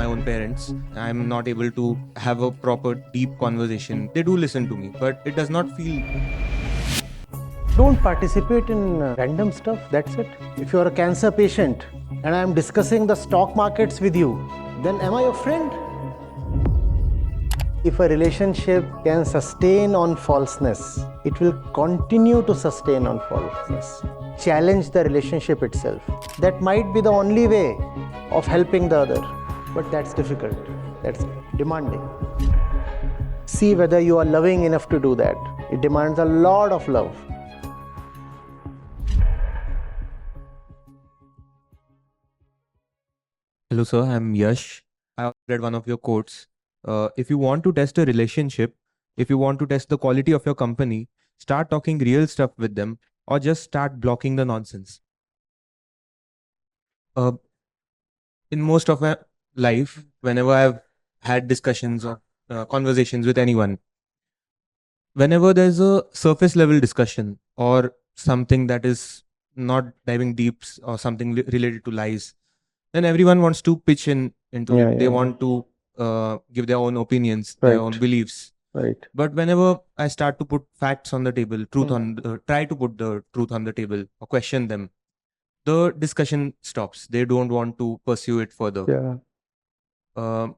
my own parents. I'm not able to have a proper deep conversation. They do listen to me, but it does not feel. Don't participate in random stuff, that's it. If you're a cancer patient and I'm discussing the stock markets with you, then am I your friend? If a relationship can sustain on falseness, it will continue to sustain on falseness. Challenge the relationship itself. That might be the only way of helping the other, but that's difficult. That's demanding. See whether you are loving enough to do that. It demands a lot of love. Hello, sir. I'm Yash. I read one of your quotes. If you want to test a relationship, if you want to test the quality of your company, start talking real stuff with them or just start blocking the nonsense. Uh, in most of my life, whenever I've had discussions or conversations with anyone, whenever there's a surface level discussion or something that is not diving deep or something related to lies, then everyone wants to pitch in into it. They want to give their own opinions, their own beliefs. Right. But whenever I start to put facts on the table, try to put the truth on the table or question them, the discussion stops. They don't want to pursue it further. Yeah.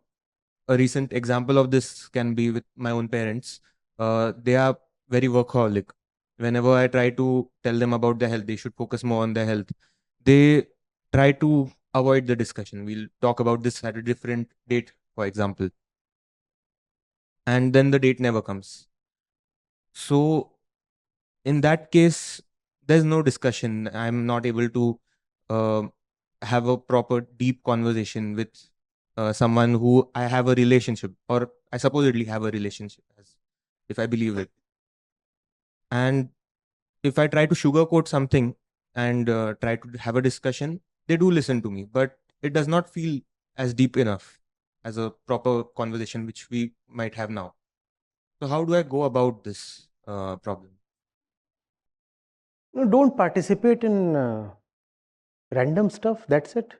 A recent example of this can be with my own parents. They are very workaholic. Whenever I try to tell them about their health, they should focus more on their health. They try to avoid the discussion. We'll talk about this at a different date, for example. And then the date never comes. So in that case, there's no discussion. I'm not able to have a proper deep conversation with someone who I have a relationship, or I supposedly have a relationship, as if I believe it. And if I try to sugarcoat something and try to have a discussion, they do listen to me, but it does not feel as deep enough as a proper conversation which we might have now. So how do I go about this problem? No, don't participate in random stuff, that's it.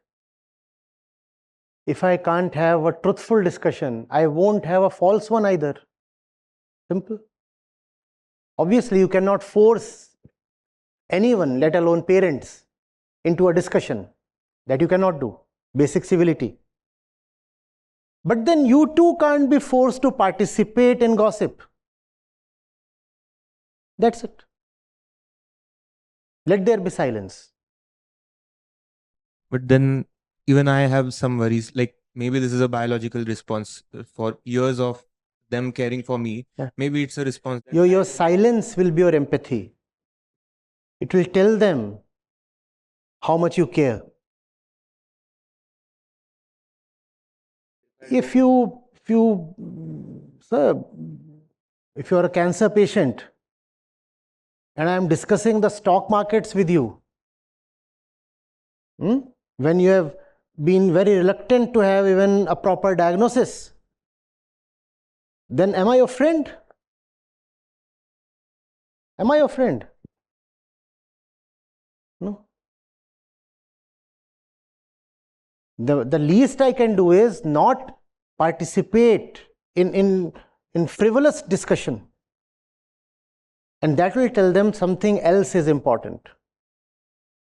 If I can't have a truthful discussion, I won't have a false one either. Simple. Obviously, you cannot force anyone, let alone parents, into a discussion. That you cannot do. Basic civility. But then you too can't be forced to participate in gossip. That's it. Let there be silence. But then even I have some worries, like maybe this is a biological response for years of them caring for me. Yeah. Maybe it's a response. Your silence will be your empathy. It will tell them how much you care. If you are a cancer patient and I am discussing the stock markets with you, when you have been very reluctant to have even a proper diagnosis, then am I your friend? Am I your friend? No. The least I can do is not participate in frivolous discussion. And that will tell them something else is important.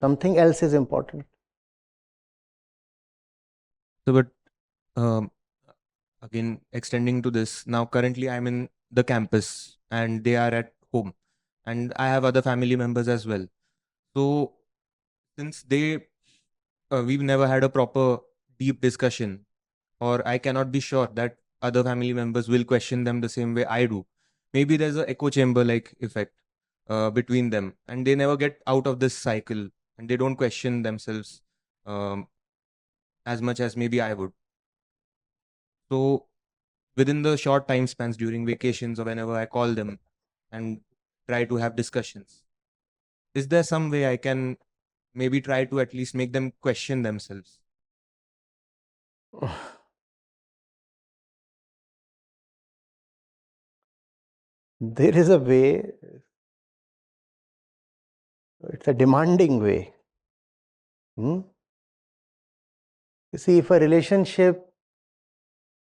Something else is important. So, but again, extending to this, now currently I'm in the campus and they are at home, and I have other family members as well. So, since we've never had a proper deep discussion, or I cannot be sure that other family members will question them the same way I do. Maybe there's an echo chamber like effect between them, and they never get out of this cycle, and they don't question themselves as much as maybe I would. So within the short time spans during vacations or whenever I call them and try to have discussions, is there some way I can maybe try to at least make them question themselves? There is a way. It's a demanding way. You see, if a relationship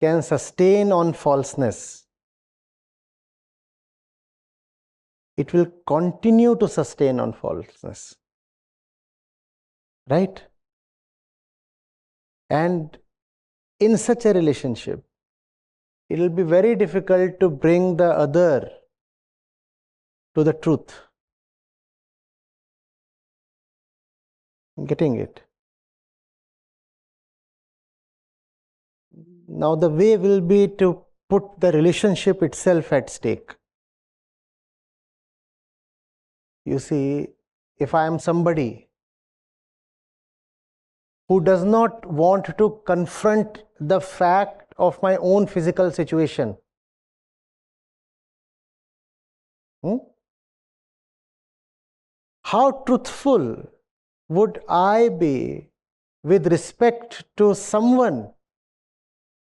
can sustain on falseness, it will continue to sustain on falseness. Right? And in such a relationship, it will be very difficult to bring the other to the truth. Getting it? Now the way will be to put the relationship itself at stake. You see, if I am somebody who does not want to confront the fact of my own physical situation, how truthful would I be with respect to someone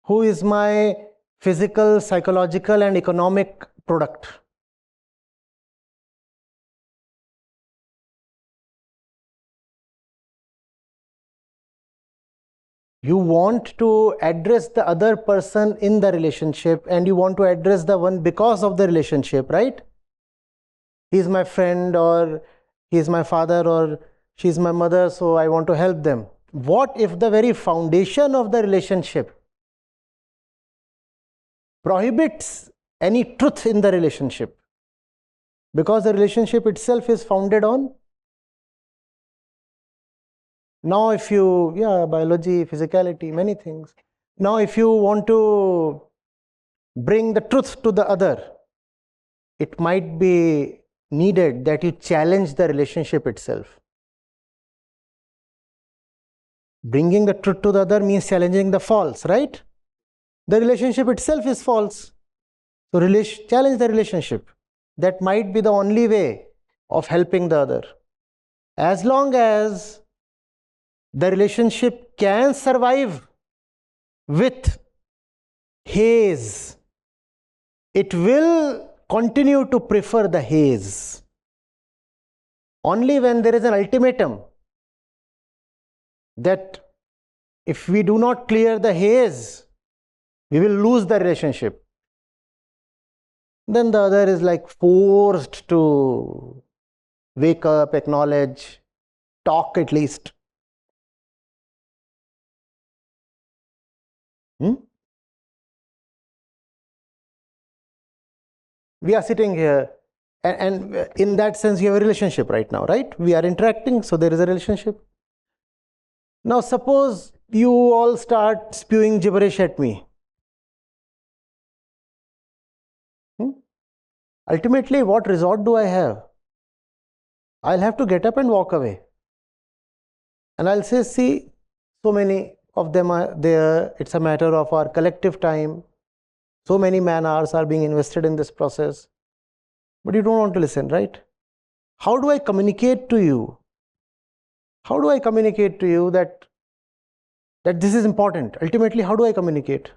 who is my physical, psychological, and economic product? You want to address the other person in the relationship, and you want to address the one because of the relationship, right? He's my friend, or he's my father, or she's my mother, so I want to help them. What if the very foundation of the relationship prohibits any truth in the relationship? Because the relationship itself is founded on, now if you, biology, physicality, many things. Now if you want to bring the truth to the other, it might be needed that you challenge the relationship itself. Bringing the truth to the other means challenging the false, right? The relationship itself is false. So challenge the relationship. That might be the only way of helping the other. As long as the relationship can survive with haze, it will continue to prefer the haze. Only when there is an ultimatum that if we do not clear the haze, we will lose the relationship, then the other is like forced to wake up, acknowledge, talk at least. We are sitting here, and in that sense, you have a relationship right now, right? We are interacting, so there is a relationship. Now, suppose you all start spewing gibberish at me. Ultimately, what resort do I have? I'll have to get up and walk away. And I'll say, see, so many of them are there. It's a matter of our collective time. So many man hours are being invested in this process. But you don't want to listen, right? How do I communicate to you? How do I communicate to you that this is important? Ultimately, how do I communicate?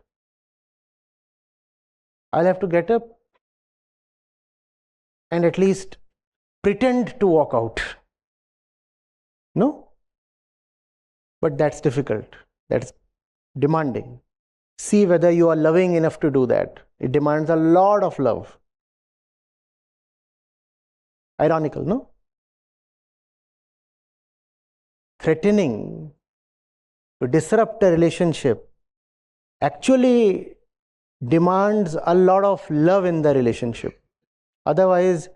I'll have to get up and at least pretend to walk out. No? But that's difficult. That's demanding. See whether you are loving enough to do that. It demands a lot of love. Ironical, no? Threatening to disrupt a relationship actually demands a lot of love in the relationship. Otherwise,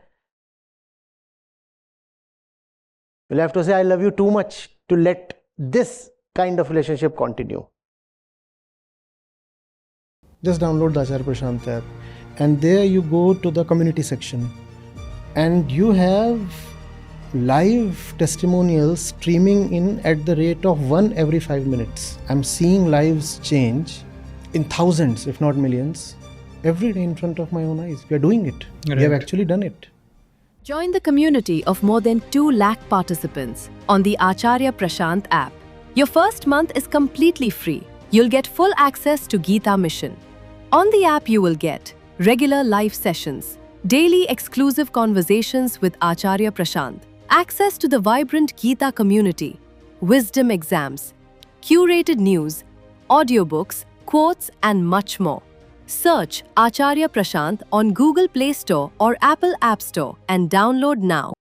you'll have to say, I love you too much to let this kind of relationship continue. Just download the Acharya Prashant app, and there you go to the community section, and you have live testimonials streaming in at the rate of 1 every 5 minutes. I'm seeing lives change in thousands, if not millions, every day in front of my own eyes. We are doing it. Right. We have actually done it. Join the community of more than 2 lakh participants on the Acharya Prashant app. Your first month is completely free. You'll get full access to Gita Mission. On the app, you will get regular live sessions, daily exclusive conversations with Acharya Prashant, access to the vibrant Gita community, wisdom exams, curated news, audiobooks, quotes, and much more. Search Acharya Prashant on Google Play Store or Apple App Store and download now.